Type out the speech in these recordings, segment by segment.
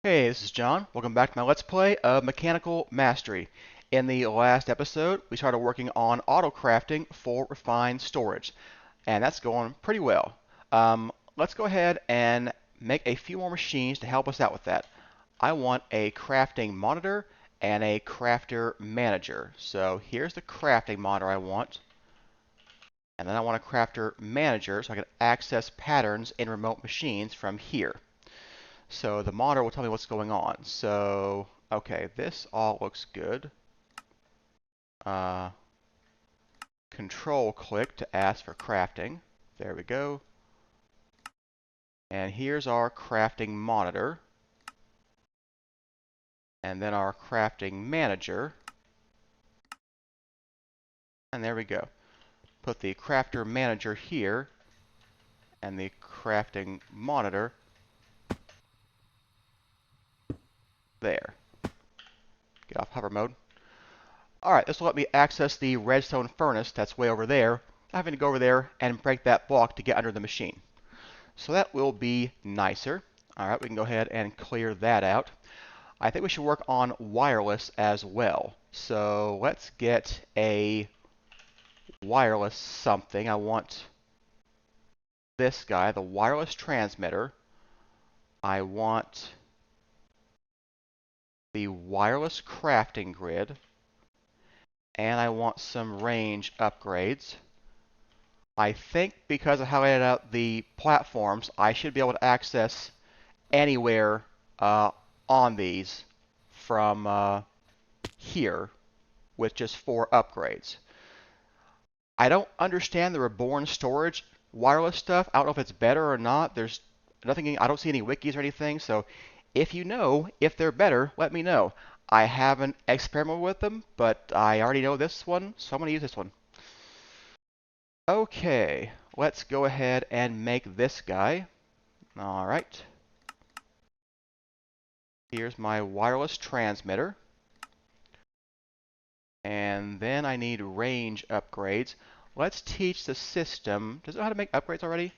Hey, this is John. Welcome back to my Let's Play of Mechanical Mastery. In the last episode, we started working on auto crafting for refined storage, and that's going pretty well. Let's go ahead and make a few more machines to help us out with that. I want a crafting monitor and a crafter manager. So here's the crafting monitor I want, and then I want a crafter manager so I can access patterns in remote machines from here. So the monitor will tell me what's going on. So, okay, this all looks good. Uh, Control click to ask for crafting. There we go. And here's our crafting monitor. And then our crafting manager. And there we go. Put the crafter manager here and the crafting monitor there. Get off hover mode. Alright, this will let me access the redstone furnace that's way over there. I'm having to go over there and break that block to get under the machine. So that will be nicer. Alright, we can go ahead and clear that out. I think we should work on wireless as well. So let's get a wireless something. I want this guy, the wireless transmitter. I want the wireless crafting grid. And I want some range upgrades. I think because of how I laid out the platforms, I should be able to access anywhere on these from here with just 4 upgrades. I don't understand the reborn storage wireless stuff. I don't know if it's better or not. There's nothing. I don't see any wikis or anything. So if you know if they're better, let me know. I haven't experimented with them, but I already know this one, so I'm going to use this one. Okay, let's go ahead and make this guy. All right. Here's my wireless transmitter. And then I need range upgrades. Let's teach the system. Does it know how to make upgrades already?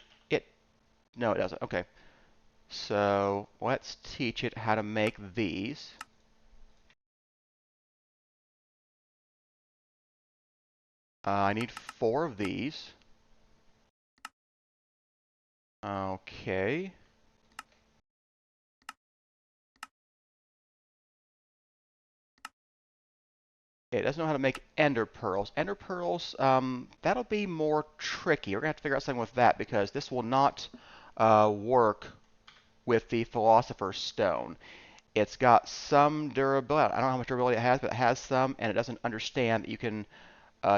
No, it doesn't. Okay. So let's teach it how to make these. I need 4 of these. Okay. It doesn't know how to make ender pearls. Ender pearls, that'll be more tricky. We're going to have to figure out something with that because this will not work with the Philosopher's Stone. It's got some durability. I don't know how much durability it has, but it has some, and it doesn't understand that you can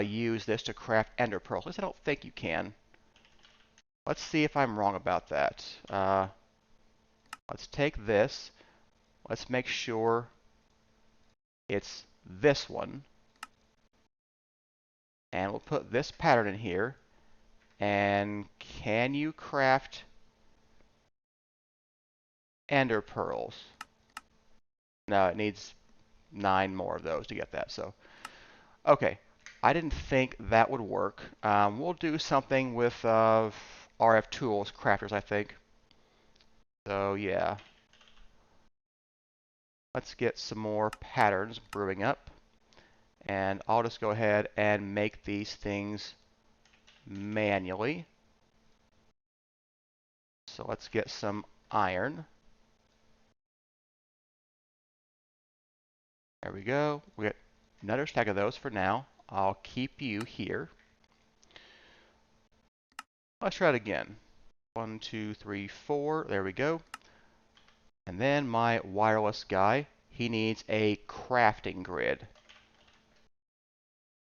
use this to craft ender pearls. At least I don't think you can. Let's see if I'm wrong about that. Let's take this. Let's make sure it's this one. And we'll put this pattern in here. And can you craft ender pearls? No, it needs 9 more of those to get that. So, okay. I didn't think that would work. We'll do something with RF tools, crafters, I think. So, yeah. Let's get some more patterns brewing up. And I'll just go ahead and make these things manually. So let's get some iron. There we go. We got another stack of those for now. I'll keep you here. Let's try it again. 1, 2, 3, 4. There we go. And then my wireless guy, he needs a crafting grid.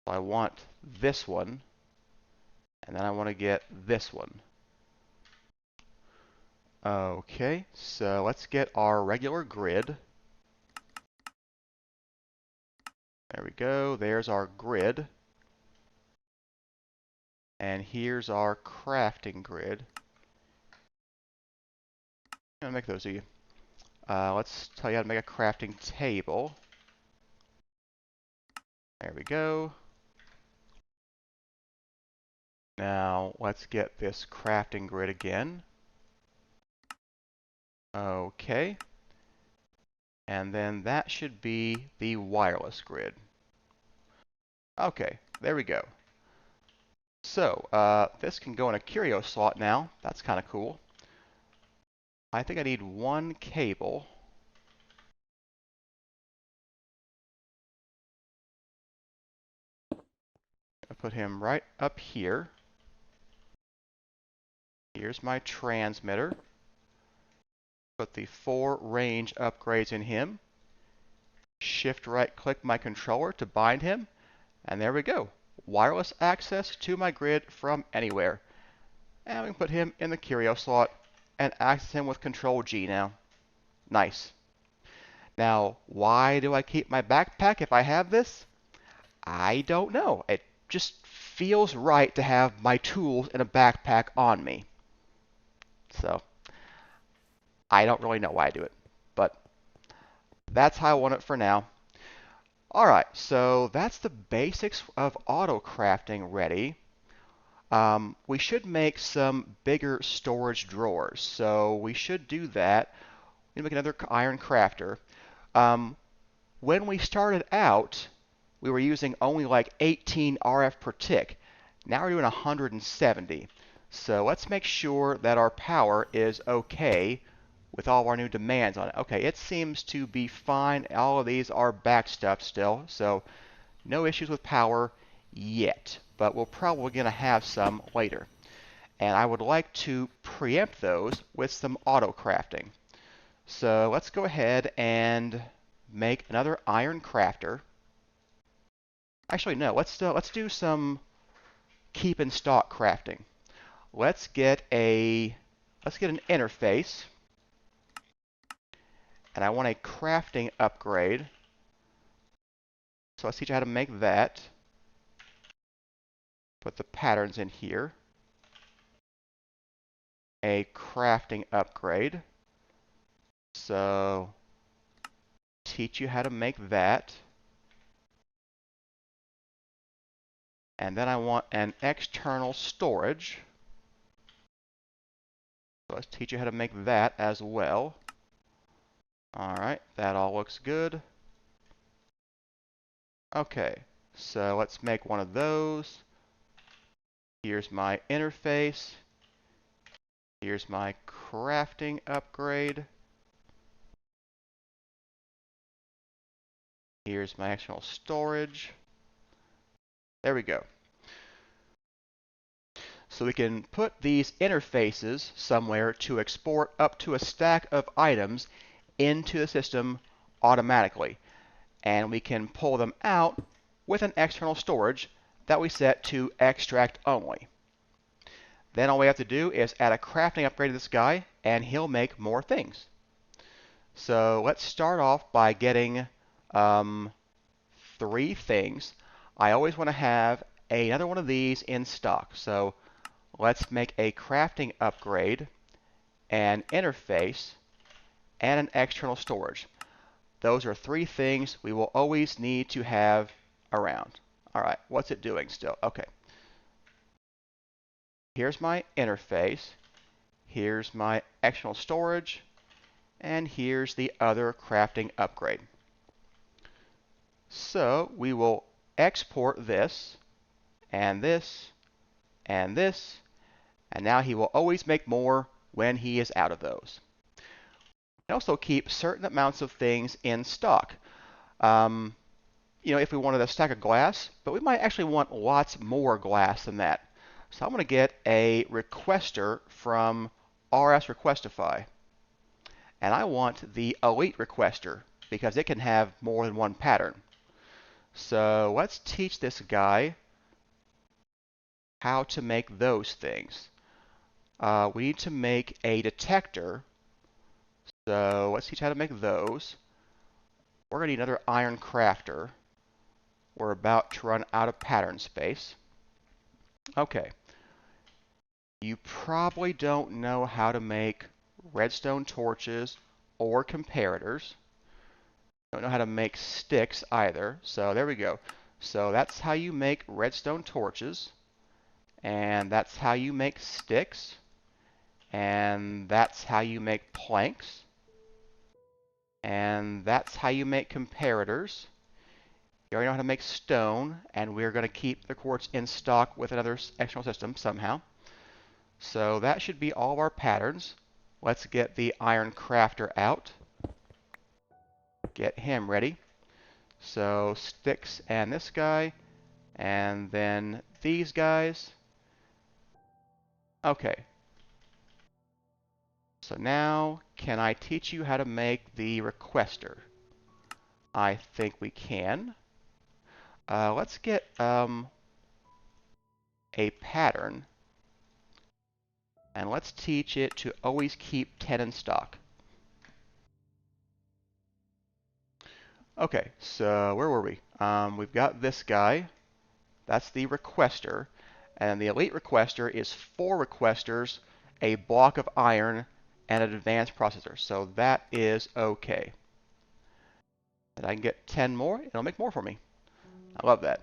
So I want this one, and then I want to get this one. Okay, so let's get our regular grid. There we go. There's our grid. And here's our crafting grid. I'm going to make those of you. Let's tell you how to make a crafting table. There we go. Now let's get this crafting grid again. Okay. And then that should be the wireless grid. Okay, there we go. So this can go in a curio slot now. That's kind of cool. I think I need one cable. I put him right up here. Here's my transmitter. Put the 4 range upgrades in him. Shift right click my controller to bind him. And there we go. Wireless access to my grid from anywhere. And we can put him in the curio slot and access him with Control G now. Nice. Now, why do I keep my backpack if I have this? I don't know. It just feels right to have my tools in a backpack on me. So, I don't really know why I do it. But that's how I want it for now. Alright, so that's the basics of auto crafting ready. We should make some bigger storage drawers. So we should do that. We make another iron crafter. When we started out, we were using only like 18 RF per tick. Now we're doing 170. So let's make sure that our power is okay with all of our new demands on it. Okay, it seems to be fine. All of these are backed up still, so no issues with power yet. But we're probably going to have some later. And I would like to preempt those with some auto crafting. So let's go ahead and make another iron crafter. Actually, no, let's do some keep in stock crafting. Let's get an interface, and I want a crafting upgrade. So let's teach you how to make that. Put the patterns in here. A crafting upgrade. So teach you how to make that. And then I want an external storage. So let's teach you how to make that as well. Alright, that all looks good. Okay, so let's make one of those. Here's my interface. Here's my crafting upgrade. Here's my external storage. There we go. So we can put these interfaces somewhere to export up to a stack of items into the system automatically. And we can pull them out with an external storage that we set to extract only. Then all we have to do is add a crafting upgrade to this guy, and he'll make more things. So let's start off by getting 3 things. I always want to have another one of these in stock. So let's make a crafting upgrade, an interface, and an external storage. Those are 3 things we will always need to have around. Alright, what's it doing still? Okay. Here's my interface. Here's my external storage. And here's the other crafting upgrade. So we will export this, and this, and this, and now he will always make more when he is out of those. And also keep certain amounts of things in stock. If we wanted a stack of glass, but we might actually want lots more glass than that. So I'm going to get a requester from RS Requestify. And I want the Elite Requester because it can have more than one pattern. So let's teach this guy how to make those things. We need to make a detector. So let's teach how to make those. We're going to need another iron crafter. We're about to run out of pattern space. Okay. You probably don't know how to make redstone torches or comparators. Don't know how to make sticks either. So there we go. So that's how you make redstone torches. And that's how you make sticks. And that's how you make planks. And that's how you make comparators. You already know how to make stone, and we're going to keep the quartz in stock with another external system somehow. So that should be all of our patterns. Let's get the iron crafter out. Get him ready. So sticks and this guy, and then these guys. Okay. So now, can I teach you how to make the requester? I think we can. Let's get a pattern, and let's teach it to always keep 10 in stock. Okay, so where were we? We've got this guy. That's the requester. And the elite requester is 4 requesters, a block of iron, and an advanced processor. So that is okay. And I can get 10 more. It'll make more for me. I love that.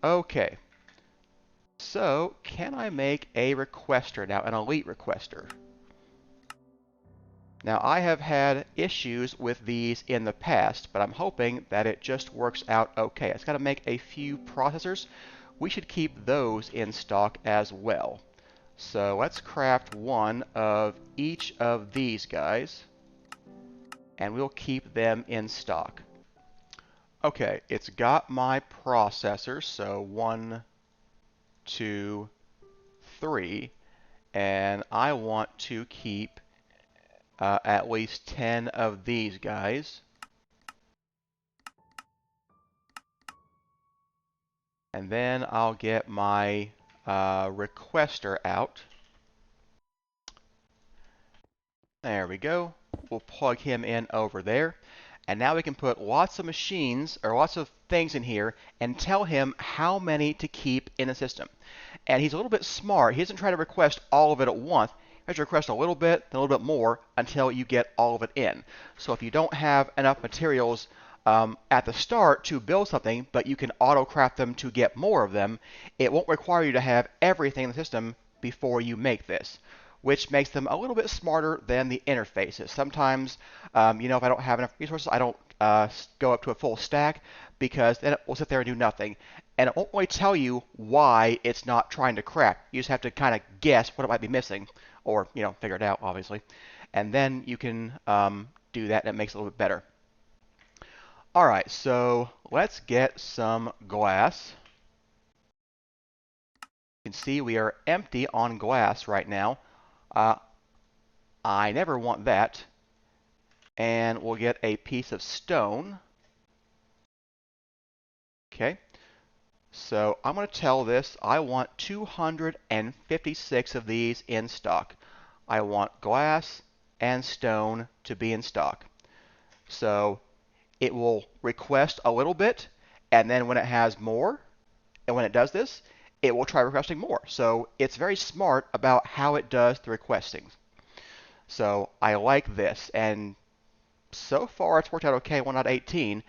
Okay. So can I make a requester now, an elite requester? Now I have had issues with these in the past, but I'm hoping that it just works out okay. It's got to make a few processors. We should keep those in stock as well. So let's craft one of each of these guys, and we'll keep them in stock. Okay, it's got my processors, so 1, 2, 3, and I want to keep at least 10 of these guys. And then I'll get my requester out. There we go. We'll plug him in over there. And now we can put lots of machines, or lots of things in here, and tell him how many to keep in the system. And he's a little bit smart. He doesn't try to request all of it at once. He has to request a little bit, then a little bit more, until you get all of it in. So if you don't have enough materials at the start to build something, but you can auto-craft them to get more of them, it won't require you to have everything in the system before you make this, which makes them a little bit smarter than the interfaces. Sometimes, if I don't have enough resources, I don't go up to a full stack, because then it will sit there and do nothing. And it won't really tell you why it's not trying to craft. You just have to kind of guess what it might be missing, or figure it out, obviously. And then you can do that, and it makes it a little bit better. All right, so let's get some glass. You can see we are empty on glass right now. I never want that. And we'll get a piece of stone. Okay. So I'm going to tell this I want 256 of these in stock. I want glass and stone to be in stock. So it will request a little bit, and then when it has more, and when it does this, it will try requesting more. So it's very smart about how it does the requesting. So I like this, and so far it's worked out okay. 1.18.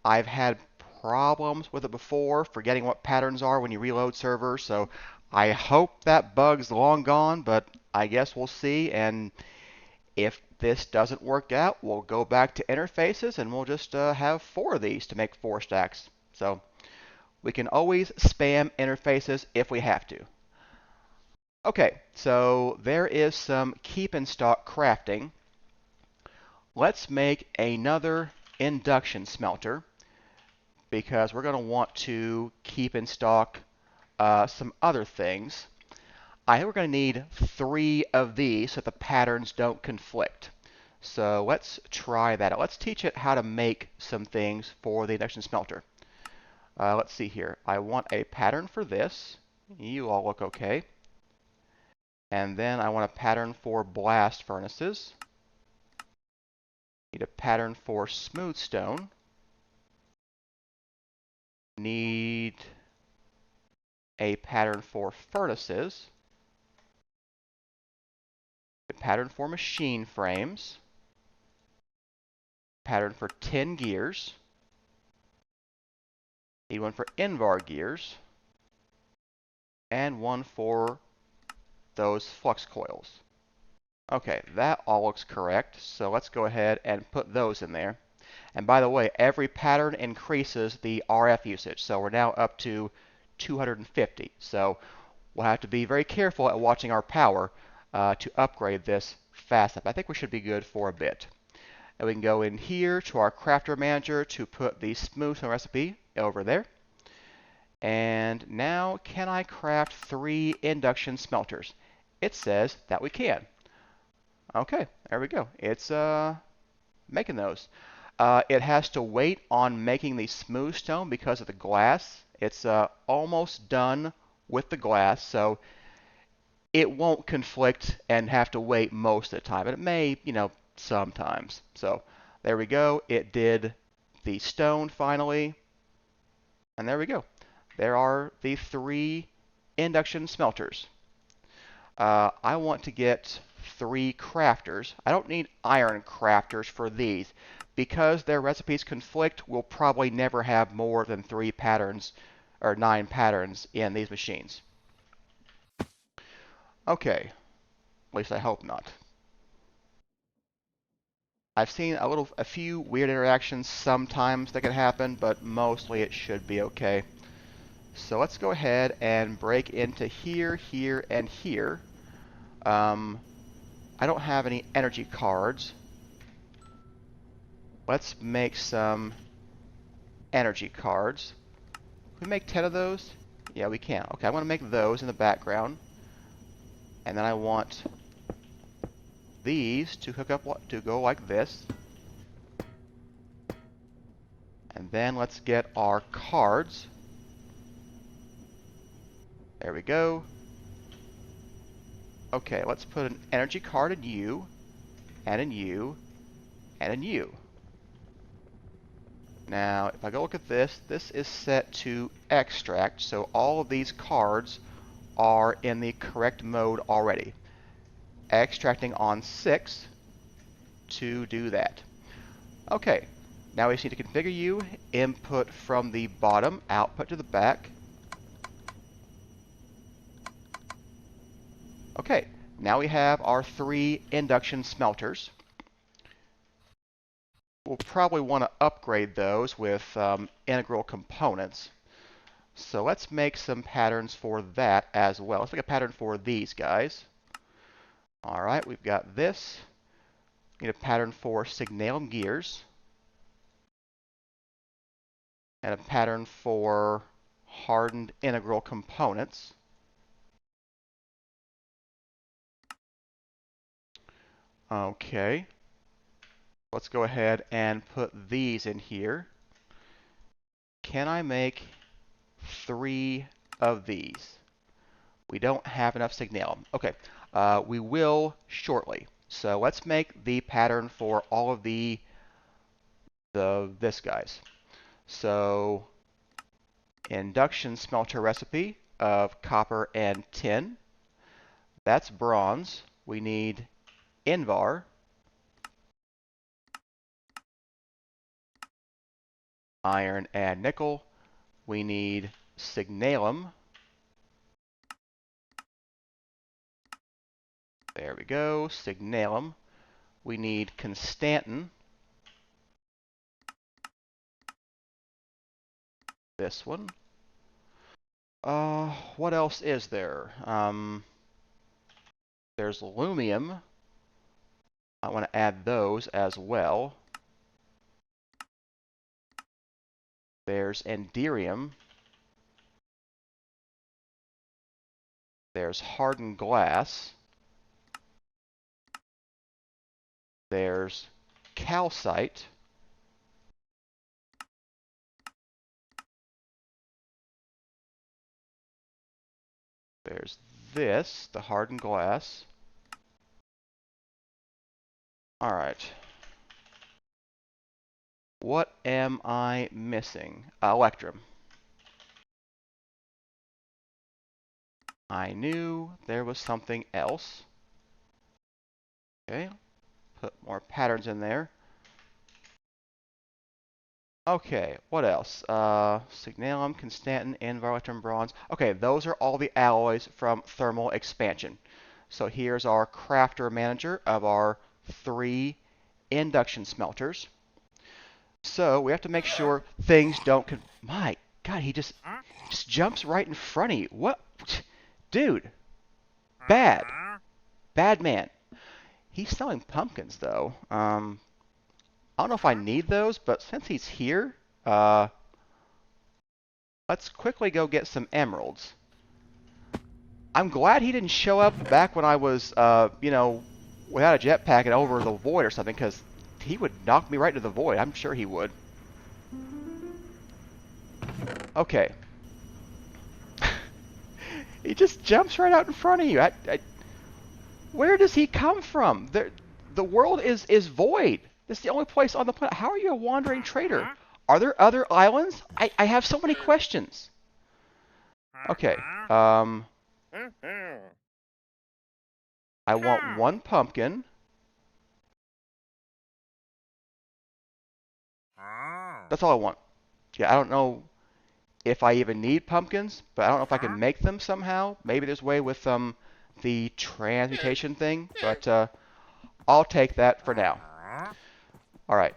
I've had problems with it before, forgetting what patterns are when you reload servers, so I hope that bug's long gone, but I guess we'll see. And if this doesn't work out, we'll go back to interfaces, and we'll just have 4 of these to make 4 stacks. So we can always spam interfaces if we have to. Okay, so there is some keep in stock crafting. Let's make another induction smelter, because we're going to want to keep in stock some other things. I think we're going to need 3 of these so that the patterns don't conflict. So let's try that. Let's teach it how to make some things for the induction smelter. Let's see here. I want a pattern for this. You all look okay. And then I want a pattern for blast furnaces. Need a pattern for smooth stone. Need a pattern for furnaces. A pattern for machine frames. Pattern for 10 gears. Need one for Invar gears. And one for those flux coils. Okay, that all looks correct. So let's go ahead and put those in there. And by the way, every pattern increases the RF usage. So we're now up to 250. So we'll have to be very careful at watching our power to upgrade this fast up. I think we should be good for a bit. And we can go in here to our crafter manager to put the smooth stone recipe over there. And now, can I craft 3 induction smelters? It says that we can. Okay, there we go. It's making those. It has to wait on making the smooth stone because of the glass. It's almost done with the glass, so it won't conflict and have to wait most of the time. But it may, sometimes. So there we go. It did the stone finally. And there we go. There are the 3 induction smelters. I want to get 3 crafters. I don't need iron crafters for these. Because their recipes conflict, we'll probably never have more than 3 patterns or 9 patterns in these machines. Okay, at least I hope not. I've seen a few weird interactions sometimes that can happen, but mostly it should be okay. So let's go ahead and break into here, here, and here. I don't have any energy cards. Let's make some energy cards. Can we make 10 of those? Yeah, we can. Okay, I want to make those in the background. And then I want these to hook up to go like this. And then let's get our cards. There we go. Okay, let's put an energy card in you, and in you, and in you. Now, if I go look at this, this is set to extract, so all of these cards are in the correct mode already. Extracting on 6 to do that. Okay, now we just need to configure you, input from the bottom, output to the back. Okay, now we have our 3 induction smelters. We'll probably want to upgrade those with integral components. So let's make some patterns for that as well. Let's make a pattern for these guys. All right, we've got this. Need a pattern for signalum gears. And a pattern for hardened integral components. Okay. Let's go ahead and put these in here. Can I make 3 of these? We don't have enough signalum. Okay, we will shortly. So let's make the pattern for all of this guys. So induction smelter recipe of copper and tin. That's bronze. We need Invar. Iron and nickel. We need signalum. There we go, signalum. We need constantan. This one. What else is there? There's lumium. I want to add those as well. There's enderium. There's hardened glass. There's calcite. There's this, the hardened glass. All right. What am I missing? Electrum. I knew there was something else. Okay, put more patterns in there. Okay, what else? Signalum, constantan, invar, electrum, bronze. Okay, those are all the alloys from thermal expansion. So here's our crafter manager of our 3 induction smelters. So we have to make sure things don't my God, he just jumps right in front of you. What? Dude, bad. Bad man. He's selling pumpkins though. I don't know if I need those, but since he's here, let's quickly go get some emeralds. I'm glad he didn't show up back when I was, without a jetpack and over the void or something, because he would knock me right into the void. I'm sure he would. Okay. He just jumps right out in front of you. Where does he come from? The world is void. This is the only place on the planet. How are you a wandering trader? Are there other islands? I have so many questions. Okay. I want 1 pumpkin. That's all I want. Yeah, I don't know if I even need pumpkins, but I don't know if I can make them somehow. Maybe there's a way with the transmutation thing, but I'll take that for now. All right.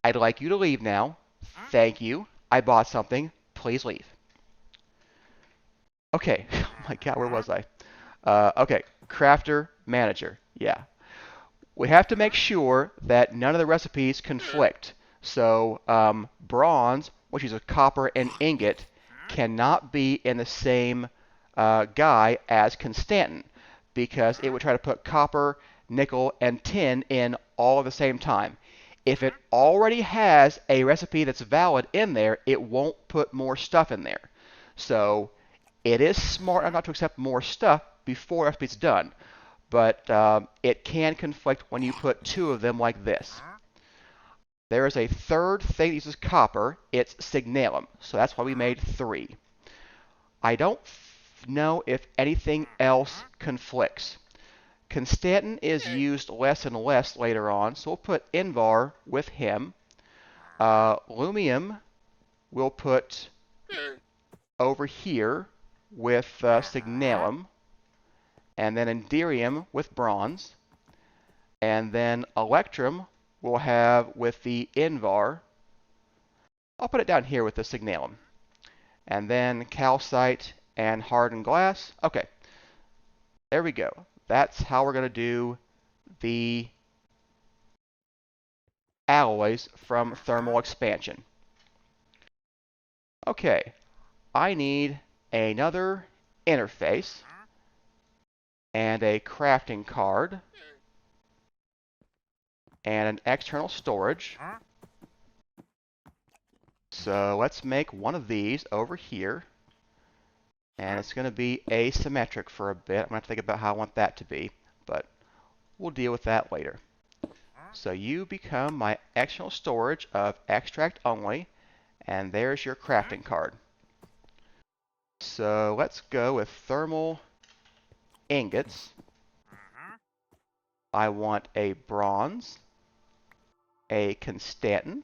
I'd like you to leave now. Thank you. I bought something. Please leave. Okay. Oh my God, where was I? Okay. Crafter manager. Yeah. We have to make sure that none of the recipes conflict. So bronze, which is a copper and ingot, cannot be in the same guy as Constantin, because it would try to put copper, nickel, and tin in all at the same time. If it already has a recipe that's valid in there, it won't put more stuff in there. So it is smart not to accept more stuff before the recipe's done, but it can conflict when you put 2 of them like this. There is a third thing that uses copper. It's signalum, so that's why we made 3. I don't know if anything else conflicts. Constantin is used less and less later on, so we'll put Invar with him. Lumium we'll put over here with signalum, and then Enderium with bronze, and then Electrum we'll have with the Invar. I'll put it down here with the signalum. And then calcite and hardened glass. Okay, there we go. That's how we're going to do the alloys from thermal expansion. Okay, I need another interface and a crafting card and an external storage. So let's make one of these over here. And it's going to be asymmetric for a bit. I'm going to have to think about how I want that to be, but we'll deal with that later. So you become my external storage of extract only, and there's your crafting card. So let's go with thermal ingots. I want a bronze, a Constantin,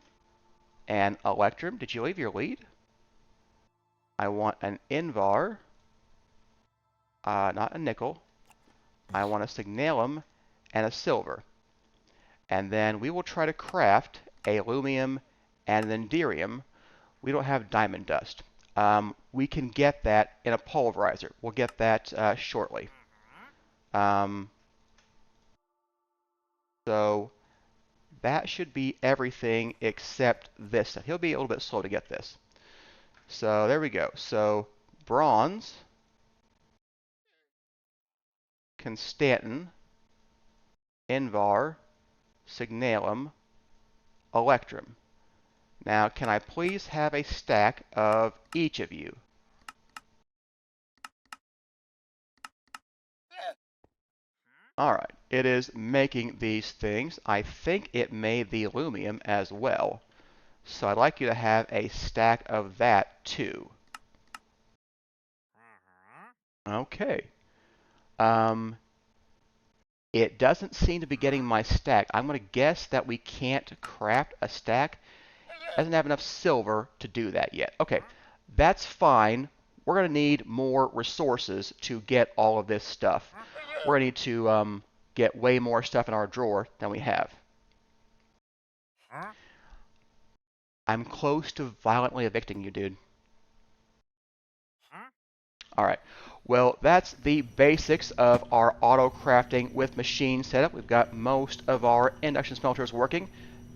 and Electrum. Did you leave your lead? I want an Invar, not a nickel. I want a signalum and a silver. And then we will try to craft a lumium and an enderium. We don't have diamond dust. We can get that in a pulverizer. We'll get that shortly. So that should be everything except this stuff. He'll be a little bit slow to get this. So there we go. So bronze, Constantin, Invar, signalum, Electrum. Now, can I please have a stack of each of you? Alright, it is making these things. I think it made the aluminum as well. So I'd like you to have a stack of that too. Okay. It doesn't seem to be getting my stack. I'm going to guess that we can't craft a stack. It doesn't have enough silver to do that yet. Okay, that's fine. we're going to need more resources to get all of this stuff. We're going to need to get way more stuff in our drawer than we have. I'm close to violently evicting you, dude. All right. Well, that's the basics of our auto crafting with machine setup. We've got most of our induction smelters working.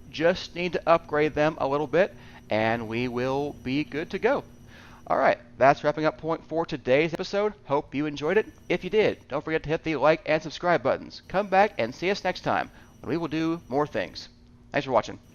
Just need to upgrade them a little bit, and we will be good to go. All right, that's wrapping up point for today's episode. Hope you enjoyed it. If you did, don't forget to hit the like and subscribe buttons. Come back and see us next time when we will do more things. Thanks for watching.